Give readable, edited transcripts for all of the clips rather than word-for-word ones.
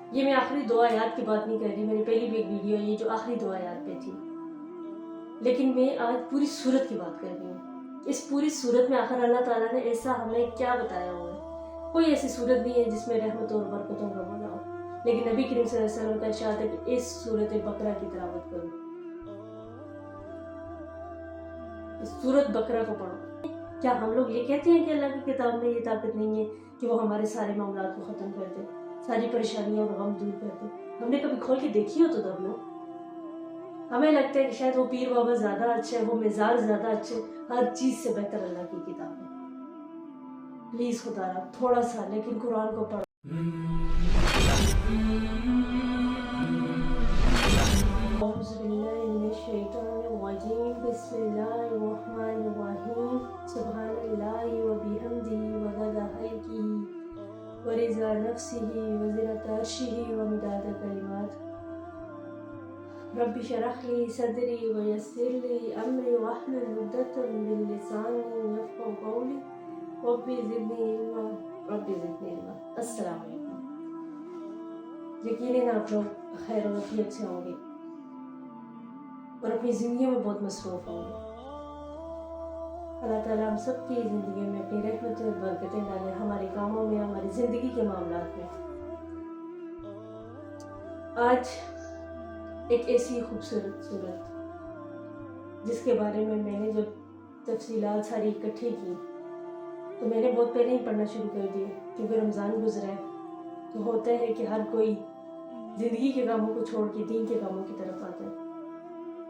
یہ میں آخری 2 آیات کی بات نہیں کر رہی، میری پہلی بھی ایک ویڈیو ہے یہ جو آخری 2 آیات پہ تھی، لیکن میں آج پوری سورت کی بات کر رہی ہوں۔ اس پوری سورت میں آخر اللہ تعالیٰ نے ایسا ہمیں کیا بتایا ہوا ہے؟ کوئی ایسی سورت نہیں ہے جس میں رحمت اور برکتوں کا بنا ہو، لیکن نبی کریم صلی اللہ علیہ وسلم کا ارشاد ہے کہ اس سورت بقرہ کی تلاوت کرو، اس سورت بقرہ کو پڑھو۔ کیا ہم لوگ یہ کہتے ہیں کہ اللہ کی کتاب میں یہ طاقت نہیں ہے کہ وہ ہمارے سارے معاملات کو ختم کر دے، ساری پریشانیوں اور غم دور کر دے؟ ہم نے کبھی کھول کے دیکھی ہو تو تب لوگ ہمیں لگتا ہے کہ شاید وہ پیر بابا زیادہ اچھا ہے، وہ مزاج زیادہ اچھے، ہر چیز سے بہتر اللہ کی کتاب ہے۔ پلیز خدا را تھوڑا سا لیکن قرآن کو پڑھو۔ اعوذ باللہ من الشیطان الرجیم، بسم اللہ الرحمن الرحیم، سبحان اللہ وبحمدہ وعدد خلقہ ورضا نفسہ وزنۃ عرشہ ومداد کلمات۔ رب اشرح لی صدری ویسر لی امری واحلل عقدۃ من لسانی یفقہوا قولی رب زدنی علما رب زدنی علما۔ السلام علیکم۔ یقیناً آپ لوگ خیر و عافیت سے ہوں گے اور اپنی زندگیوں میں بہت مصروف ہوں گے۔ اللہ تعالیٰ ہم سب کی زندگیوں میں اپنی رحمتیں اور برکتیں ڈالیں، ہمارے کاموں میں، ہماری زندگی کے معاملات میں۔ آج ایک ایسی خوبصورت صورت جس کے بارے میں نے جب تفصیلات ساری اکٹھی کی تو میں نے بہت پہلے ہی پڑھنا شروع کر دیا، کیونکہ رمضان گزرا ہے تو ہوتا ہے کہ ہر کوئی زندگی کے کاموں کو چھوڑ کے دین کے کاموں کی طرف آتا ہے۔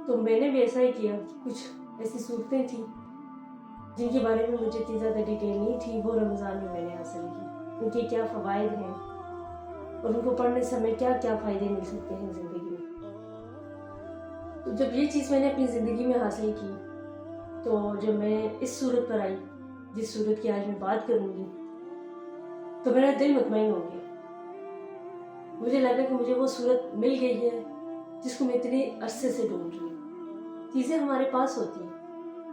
تو میں نے بھی ایسا ہی کیا، کچھ ایسی صورتیں تھیں جن کے بارے میں مجھے اتنی زیادہ ڈیٹیل نہیں تھی، وہ رمضان میں نے حاصل کی، ان کے کیا فوائد ہیں اور ان کو پڑھنے سے ہمیں کیا کیا فائدے مل سکتے ہیں زندگی میں۔ تو جب یہ چیز میں نے اپنی زندگی میں حاصل کی تو جب میں اس صورت پر آئی جس صورت کی آج میں بات کروں گی تو میرا دل مطمئن ہو گیا۔ مجھے لگا کہ مجھے وہ صورت مل گئی ہے جس کو میں اتنے عرصے سے ڈھونڈ رہی ہوں۔ چیزیں ہمارے پاس ہوتی ہیں،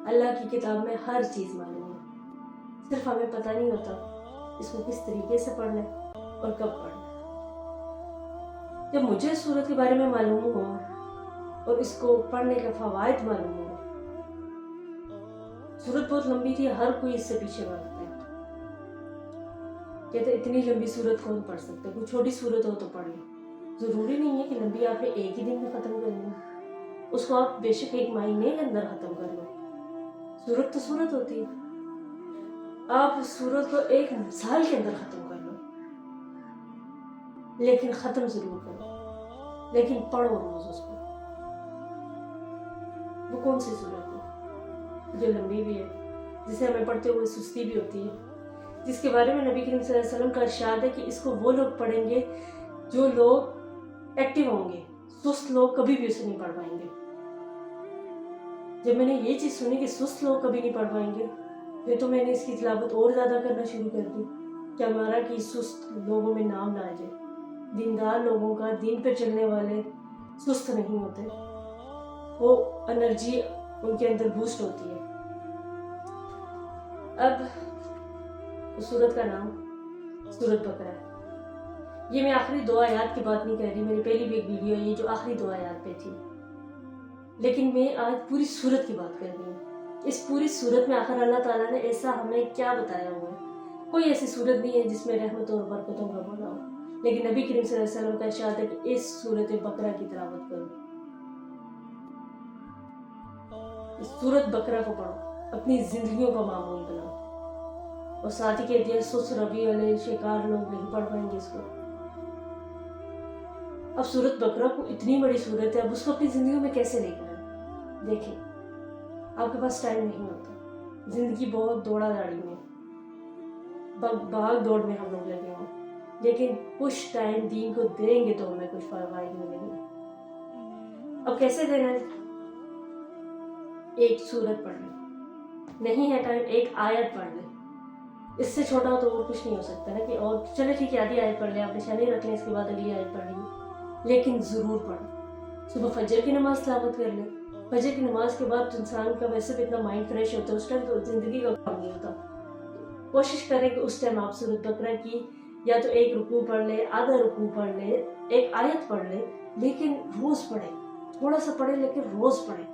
اللہ کی کتاب میں ہر چیز معلوم ہے، صرف ہمیں پتہ نہیں ہوتا اس کو کس طریقے سے پڑھنا ہے اور کب پڑھنا ہے۔ جب مجھے اس صورت کے بارے میں معلوم ہوا اور اس کو پڑھنے کا فوائد معلوم ہوا، صورت بہت لمبی تھی، ہر کوئی اس سے پیچھے بھاگتا ہے، کہتے اتنی لمبی صورت کون پڑھ سکتا ہے، کوئی چھوٹی صورت ہو تو پڑھ لیں۔ ضروری نہیں ہے کہ لمبی آپ نے ایک ہی دن میں ختم کرنی ہے، اس کو آپ بے شک ایک مہینے کے اندر ختم کر لو۔ صورت تو صورت ہوتی ہے، آپ اس صورت کو ایک سال کے اندر ختم کر لو، لیکن ختم ضرور کرو، لیکن پڑھو روز اس کو۔ وہ کون سی صورت ہے جو لمبی بھی ہے، جسے ہمیں پڑھتے ہوئے سستی بھی ہوتی ہے، جس کے بارے میں نبی کریم صلی اللہ علیہ وسلم کا ارشاد ہے کہ اس کو وہ لوگ پڑھیں گے جو لوگ ایکٹیو ہوں گے، سست لوگ کبھی بھی اسے نہیں پڑھ پائیں گے۔ جب میں نے یہ چیز سنی کہ سست لوگ کبھی نہیں پڑھ پائیں گے، پھر تو میں نے اس کی تلاوت اور زیادہ کرنا شروع کر دی کہ ہمارا کہ سست لوگوں میں نام نہ آ جائے۔ دیندار لوگوں کا، دین پہ چلنے والے سست نہیں ہوتے، وہ انرجی ان کے اندر بوسٹ ہوتی ہے۔ اب اس سورت کا نام سورت بقرہ ہے۔ یہ میں آخری 2 آیات کی بات نہیں کر رہی، میری پہلی بھی ایک ویڈیو ہے یہ جو آخری 2 آیات پہ تھی، لیکن میں آج پوری سورت کی بات کر رہی ہوں۔ اس پوری سورت میں آخر اللہ تعالیٰ نے ایسا ہمیں کیا بتایا ہوا ہے؟ کوئی ایسی سورت نہیں ہے جس میں رحمتوں اور برکتوں کا بنا ہو، لیکن نبی کریم صلی اللہ علیہ وسلم کا ارشاد ہے کہ اس سورت بقرہ کی تلاوت کرو، اس سورت بقرہ کو پڑھو، اپنی زندگیوں کا معمول بناؤ۔ اور ساتھ ہی کہہ دیا سست روی والے شکار لوگ نہیں پڑھ پائیں گے اس کو۔ اب سورت بقرہ کو اتنی بڑی سورت ہے، اب اس کو اپنی زندگیوں میں کیسے لے کر آئیں؟ دیکھیں، آپ کے پاس ٹائم نہیں ہوتا، زندگی بہت دوڑا داڑی میں، بھاگ دوڑ میں ہم لوگ لگے ہیں، لیکن کچھ ٹائم دین کو دیں گے تو ہمیں کچھ فوائد ملیں گے۔ اب کیسے دینا ہے؟ ایک سورت پڑھ لیں، نہیں ہے ٹائم ایک آیت پڑھ لیں، اس سے چھوٹا تو اور کچھ نہیں ہو سکتا نا کہ اور چلے ٹھیک ہے آدھی آیت پڑھ لیں، آپ نشانی رکھ لیں، اس کے بعد اگلی آیت پڑھ لیں، لیکن ضرور پڑھیں۔ صبح فجر کی نماز تلاوت کر لیں، فجر کی نماز کے بعد انسان کا ویسے بھی اتنا مائنڈ فریش ہوتا ہے، اس ٹائم تو زندگی کا کام نہیں ہوتا، کوشش کریں کہ اس ٹائم آپ سورت بقرہ کی या तो एक रुकू पढ़ ले, आधा रुकू पढ़ ले, एक आयत पढ़ ले, लेकिन रोज पढ़े, थोड़ा सा पढ़े लेकिन रोज पढ़े।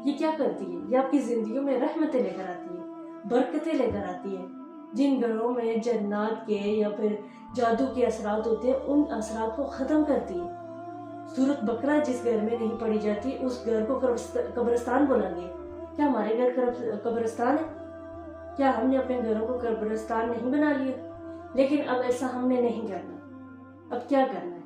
ये क्या करती है? ये आपकी जिंदगी में रहमतें लेकर आती है, बरकतें लेकर आती है। जिन घरों में जन्नत के या फिर जादू के असरात होते हैं, उन असरात को ख़त्म करती है। सूरत बकरा जिस घर में नहीं पढ़ी जाती, उस घर को कब्रिस्तान बोलेंगे। क्या हमारे घर कब्रिस्तान है? क्या हमने अपने घरों को कब्रिस्तान नहीं बना लिया? लेकिन अब ऐसा हमने नहीं करना। अब क्या करना है?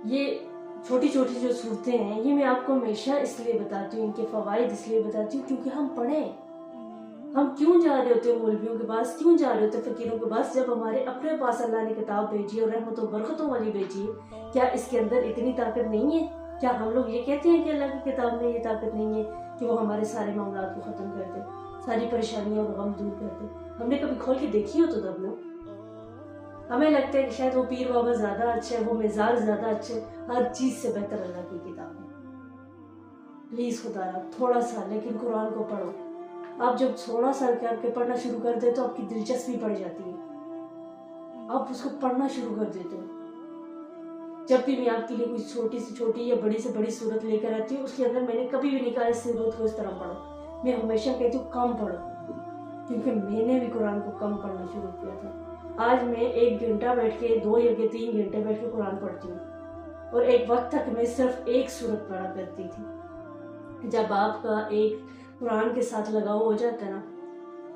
ये छोटी छोटी जो सूरतें हैं, ये मैं आपको हमेशा इसलिए बताती हूँ, इनके फवाइद इसलिए बताती हूँ क्योंकि हम पढ़ें। हम क्यों जा रहे होते हैं मौलवियों के पास, क्यों जा रहे होते हैं फकीरों के पास, जब हमारे अपने पास अल्लाह ने किताब भेजी और रहमतों बरकतों वाली भेजी है? क्या इसके अंदर इतनी ताकत नहीं है? क्या हम लोग ये कहते हैं कि अल्लाह की किताब में ये ताकत नहीं है कि वो हमारे सारे मामलात को ख़त्म कर दे, सारी परेशानियों और गम दूर कर दे? हमने कभी खोल के देखी हो तो तब ना। हमें लगता है कि शायद वो पीर बाबा ज़्यादा अच्छे है, वो मिजाज ज़्यादा अच्छे, हर चीज़ से बेहतर अल्लाह की किताब है। प्लीज़ खुदा थोड़ा सा लेकिन कुरान को पढ़ो। आप जब थोड़ा सा करके पढ़ना शुरू कर देते हो, आपकी दिलचस्पी बढ़ जाती है, आप उसको पढ़ना शुरू कर देते हो। जब भी मैं आपके लिए कोई छोटी से छोटी या बड़ी से बड़ी सूरत लेकर आती हूँ, उसके अंदर मैंने कभी भी नहीं कहा इस सूरत को इस तरह पढ़ो। मैं हमेशा कहती हूँ कम पढ़ो, क्योंकि मैंने भी कुरान को कम पढ़ना शुरू किया था। आज मैं 1 घंटा बैठ के, 2 या 3 घंटे बैठ के कुरान पढ़ती हूँ, और एक वक्त तक मैं सिर्फ एक सूरत पढ़ा करती थी। जब आपका एक कुरान के साथ लगाव हो जाता है ना,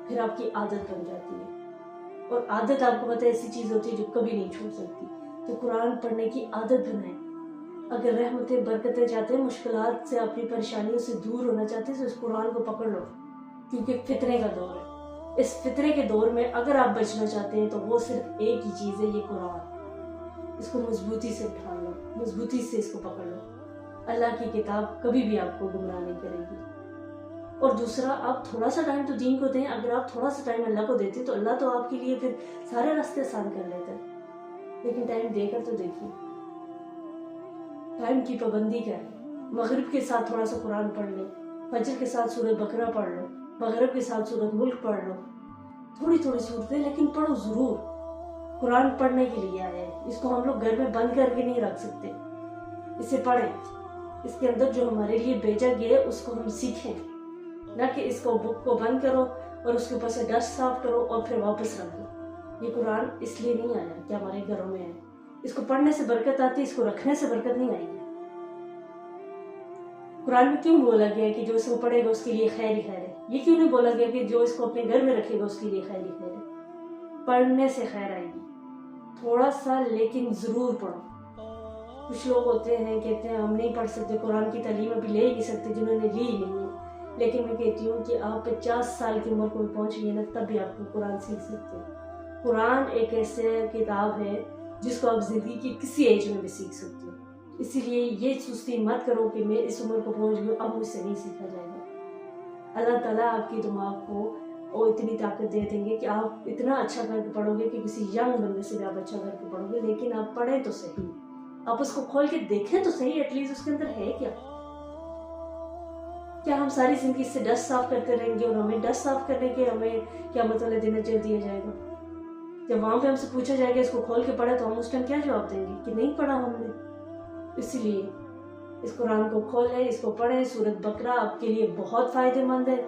फिर आपकी आदत बन जाती है, और आदत आपको पता है ऐसी चीज़ होती है जो कभी नहीं छूट सकती। तो कुरान पढ़ने की आदत बनाएं। अगर रहमतें बरकतें चाहते हैं, मुश्किलात से, अपनी परेशानियों से दूर होना चाहते हैं, तो इस कुरान को पकड़ लो, क्योंकि फितरे का दौर है। इस फितरे के दौर में अगर आप बचना चाहते हैं तो वो सिर्फ एक ही चीज़ है, ये कुरान। इसको मजबूती से उठा लो, मजबूती से इसको पकड़ लो। अल्लाह की किताब कभी भी आपको गुमराह नहीं करेगी। और दूसरा, आप थोड़ा सा टाइम तो दीन को दें। अगर आप थोड़ा सा टाइम अल्लाह को देते हैं तो अल्लाह तो आपके लिए फिर सारे रास्ते आसान कर लेता है। लेकिन टाइम देकर तो देखिए, टाइम की पाबंदी करें। मगरिब के साथ थोड़ा सा कुरान पढ़ लें, फजर के साथ सूरत बकरा पढ़ लो, मगरिब के साथ सूरत मुल्क पढ़ लो। थोड़ी थोड़ी सूरतें, लेकिन पढ़ो ज़रूर। कुरान पढ़ने के लिए आया है, इसको हम लोग घर में बंद करके नहीं रख सकते। इसे पढ़ें, इसके अंदर जो हमारे लिए भेजा गया है उसको हम सीखें, ना कि इसको बुक को बंद करो और उसके ऊपर से डस्ट साफ करो और फिर वापस रख दो। ये कुरान इसलिए नहीं आया कि हमारे घरों में है। इसको पढ़ने से बरकत आती है, इसको रखने से बरकत नहीं आएगी। कुरान में क्यों बोला गया है कि जो इसको पढ़ेगा उसके लिए खैर ही खैर है? ये क्यों नहीं बोला गया कि जो इसको अपने घर में रखेगा उसके लिए खैर ही खैर है? पढ़ने से खैर आएगी, थोड़ा सा लेकिन ज़रूर पढ़ो। कुछ लोग होते हैं कहते हैं हम नहीं पढ़ सकते, कुरान की तालीम अभी ले ही नहीं सकते जिन्होंने ली ही नहीं है। लेकिन मैं कहती हूँ कि आप 50 साल की उम्र को पहुँच गए ना, तब भी आपको कुरान सीख सकते हैं। कुरान एक ऐसे किताब है जिसको आप ज़िंदगी की किसी एज में भी सीख सकते हो। इसीलिए ये सुस्ती मत करो कि मैं इस उम्र को पहुँच गई, अब मुझसे नहीं सीखा जाएगा। अल्लाह ताला आपके दिमाग को और इतनी ताकत दे देंगे कि आप इतना अच्छा करके पढ़ोगे कि किसी यंग बंदे से भी आप अच्छा करके पढ़ोगे। लेकिन आप पढ़ें तो सही, आप उसको खोल के देखें तो सही, एटलीस्ट उसके अंदर है क्या। क्या हम सारी जिंदगी से डस्ट साफ करते रहेंगे और हमें डस्ट साफ करने के हमें क्या मतलब दिन अजर दिया जाएगा? जब वहाँ पे हमसे पूछा जाएगा इसको खोल के पढ़ा, तो हम उस टाइम क्या जवाब देंगे कि नहीं पढ़ा हमने। इसलिए इस कुरान को खोलें, इसको पढ़ें। सूरत बकरा आपके लिए बहुत फ़ायदेमंद है।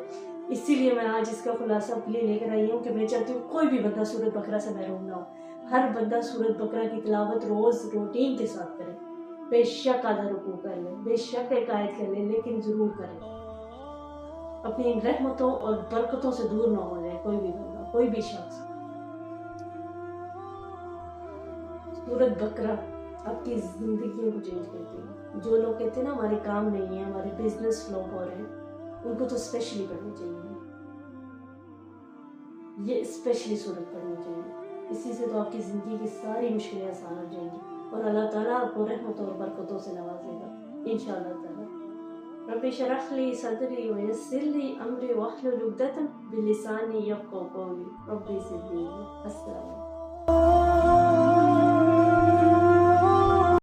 इसीलिए मैं आज इसका खुलासा आपके लिए लेकर आई हूँ कि मैं चाहती हूँ कोई भी बंदा सूरत बकरा से महरूम ना हो। हर बंदा सूरत बकरा की तिलावत रोज़ रूटीन के साथ करे। बेशक आधा रुकू कर ले, बेशक एक आयत कर ले, लेकिन ज़रूर करें। अपनी इन रहमतों और बरकतों से दूर ना हो जाए कोई भी बंदा, कोई भी शख्स। सूरत बकरा आपकी जिंदगी को चेंज करती है। जो लोग कहते हैं ना हमारे काम नहीं है, हमारे बिजनेस फ्लॉप हो रहे हैं, उनको तो स्पेशली पढ़नी चाहिए। ये स्पेशली सूरत पढ़नी चाहिए। इसी से तो आपकी ज़िंदगी की सारी मुश्किलें आसान हो जाएंगी और अल्लाह ताला आपको रहमतों और बरकतों से नवाजेगा इंशाअल्लाह ताला। रब्बि शरह ली सदरी व यस्सिर ली अमरी वहलुल उक़दतम मिन लिसानी यफ़क़हू क़ौली। रब्बि ज़िदनी अस्सलाम।